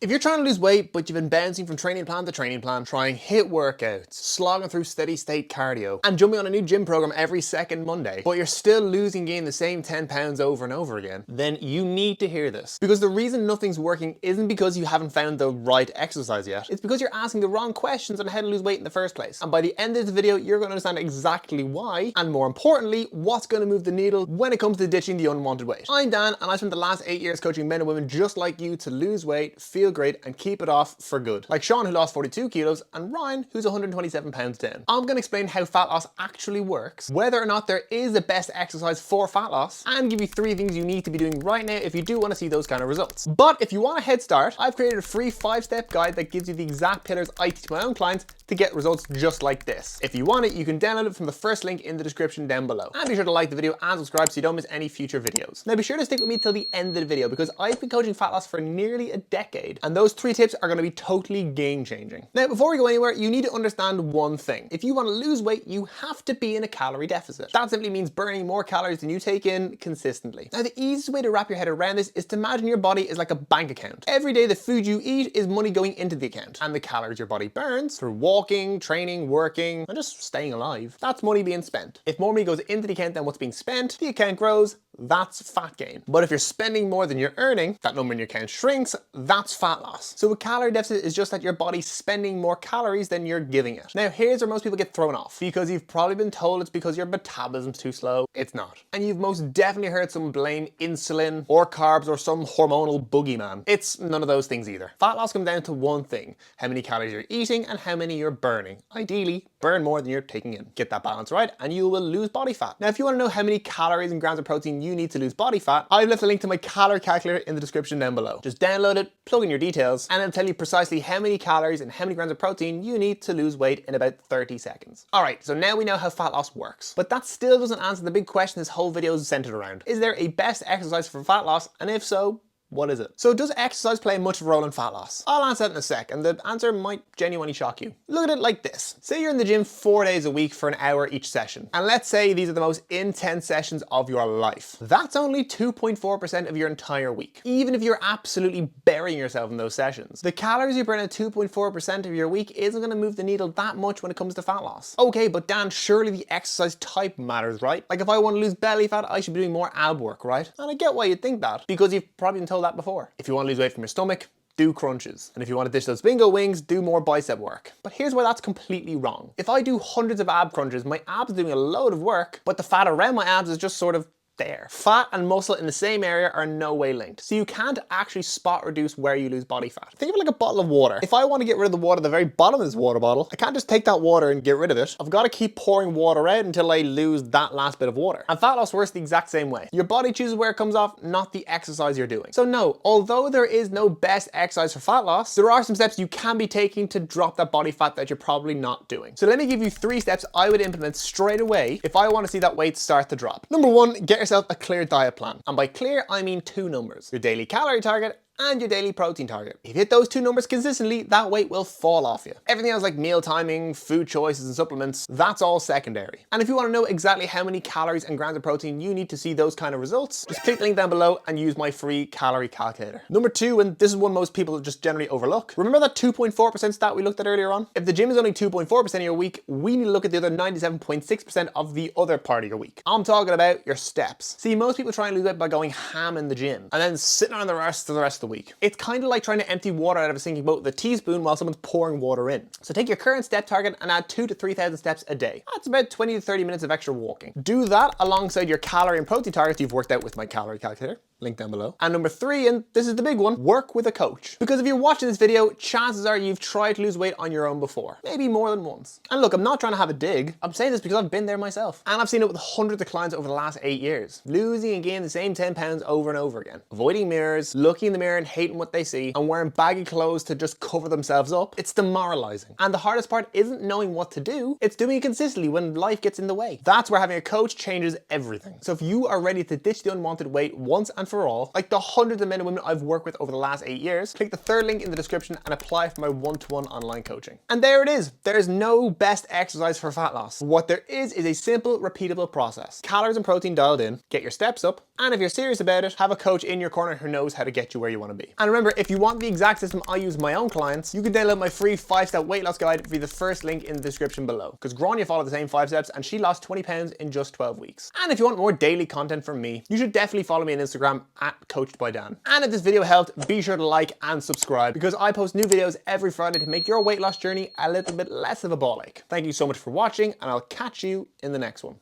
If you're trying to lose weight, but you've been bouncing from training plan to training plan, trying HIIT workouts, slogging through steady state cardio, and jumping on a new gym program every second Monday, but you're still losing gain the same 10 pounds over and over again, then you need to hear this. Because the reason nothing's working isn't because you haven't found the right exercise yet. It's because you're asking the wrong questions on how to lose weight in the first place. And by the end of the video, you're going to understand exactly why, and more importantly, what's going to move the needle when it comes to ditching the unwanted weight. I'm Dan, and I spent the last 8 years coaching men and women just like you to lose weight, feel great, and keep it off for good. Like Sean, who lost 42 kilos, and Ryan, who's 127 pounds down. I'm going to explain how fat loss actually works, whether or not there is a best exercise for fat loss, and give you 3 things you need to be doing right now if you do want to see those kind of results. But if you want a head start, I've created a free 5-step guide that gives you the exact pillars I teach my own clients to get results just like this. If you want it, you can download it from the first link in the description down below. And be sure to like the video and subscribe so you don't miss any future videos. Now be sure to stick with me till the end of the video because I've been coaching fat loss for nearly a decade, and those 3 tips are going to be totally game changing. Now before we go anywhere, you need to understand one thing. If you want to lose weight, you have to be in a calorie deficit. That simply means burning more calories than you take in consistently. Now the easiest way to wrap your head around this is to imagine your body is like a bank account. Every day the food you eat is money going into the account, and the calories your body burns through walking, training, working, and just staying alive, that's money being spent. If more money goes into the account than what's being spent, the account grows. That's fat gain. But if you're spending more than you're earning, that number in your account shrinks, that's fat loss. So a calorie deficit is just that your body's spending more calories than you're giving it. Now here's where most people get thrown off, because you've probably been told it's because your metabolism's too slow. It's not. And you've most definitely heard someone blame insulin or carbs or some hormonal boogeyman. It's none of those things either. Fat loss comes down to one thing: how many calories you're eating and how many you're burning. Ideally, burn more than you're taking in. Get that balance right and you will lose body fat. Now if you want to know how many calories and grams of protein you need to lose body fat, I've left a link to my calorie calculator in the description down below. Just download it, plug in your details, and it'll tell you precisely how many calories and how many grams of protein you need to lose weight in about 30 seconds. Alright, so now we know how fat loss works. But that still doesn't answer the big question this whole video is centered around. Is there a best exercise for fat loss? And if so, what is it? So does exercise play much of a role in fat loss? I'll answer that in a sec, and the answer might genuinely shock you. Look at it like this. Say you're in the gym 4 days a week for an hour each session. And let's say these are the most intense sessions of your life. That's only 2.4% of your entire week. Even if you're absolutely burying yourself in those sessions, the calories you burn at 2.4% of your week isn't going to move the needle that much when it comes to fat loss. Okay, but Dan, surely the exercise type matters, right? Like if I want to lose belly fat, I should be doing more ab work, right? And I get why you'd think that, because you've probably been told that before. If you want to lose weight from your stomach, do crunches. And if you want to ditch those bingo wings, do more bicep work. But here's why that's completely wrong. If I do hundreds of ab crunches, my abs are doing a load of work, but the fat around my abs is just sort of there. Fat and muscle in the same area are no way linked. So you can't actually spot reduce where you lose body fat. Think of it like a bottle of water. If I want to get rid of the water at the very bottom of this water bottle, I can't just take that water and get rid of it. I've got to keep pouring water out until I lose that last bit of water. And fat loss works the exact same way. Your body chooses where it comes off, not the exercise you're doing. So no, although there is no best exercise for fat loss, there are some steps you can be taking to drop that body fat that you're probably not doing. So let me give you 3 steps I would implement straight away if I want to see that weight start to drop. Number 1, get yourself a clear diet plan. And by clear, I mean 2 numbers: your daily calorie target and your daily protein target. If you hit those 2 numbers consistently, that weight will fall off you. Everything else like meal timing, food choices and supplements, that's all secondary. And if you want to know exactly how many calories and grams of protein you need to see those kind of results, just click the link down below and use my free calorie calculator. Number 2, and this is one most people just generally overlook, remember that 2.4% stat we looked at earlier on? If the gym is only 2.4% of your week, we need to look at the other 97.6% of the other part of your week. I'm talking about your steps. See, most people try and lose weight by going ham in the gym and then sitting on the rest of the week. It's kind of like trying to empty water out of a sinking boat with a teaspoon while someone's pouring water in. So take your current step target and add 2,000 to 3,000 steps a day. That's about 20 to 30 minutes of extra walking. Do that alongside your calorie and protein targets you've worked out with my calorie calculator. Link down below. And number 3, and this is the big one, work with a coach. Because if you're watching this video, chances are you've tried to lose weight on your own before. Maybe more than once. And look, I'm not trying to have a dig. I'm saying this because I've been there myself. And I've seen it with hundreds of clients over the last 8 years. Losing and gaining the same 10 pounds over and over again. Avoiding mirrors, looking in the mirror and hating what they see, and wearing baggy clothes to just cover themselves up. It's demoralizing. And the hardest part isn't knowing what to do, it's doing it consistently when life gets in the way. That's where having a coach changes everything. So if you are ready to ditch the unwanted weight once and for all, like the hundreds of men and women I've worked with over the last 8 years, click the third link in the description and apply for my one-to-one online coaching. And there it is. There is no best exercise for fat loss. What there is a simple, repeatable process. Calories and protein dialed in, get your steps up, and if you're serious about it, have a coach in your corner who knows how to get you where you want to be. And remember, if you want the exact system I use with my own clients, you can download my free 5-step weight loss guide via the first link in the description below. Because Grania followed the same 5 steps and she lost 20 pounds in just 12 weeks. And if you want more daily content from me, you should definitely follow me on Instagram at CoachedByDan. And if this video helped, be sure to like and subscribe because I post new videos every Friday to make your weight loss journey a little bit less of a ball ache. Thank you so much for watching and I'll catch you in the next one.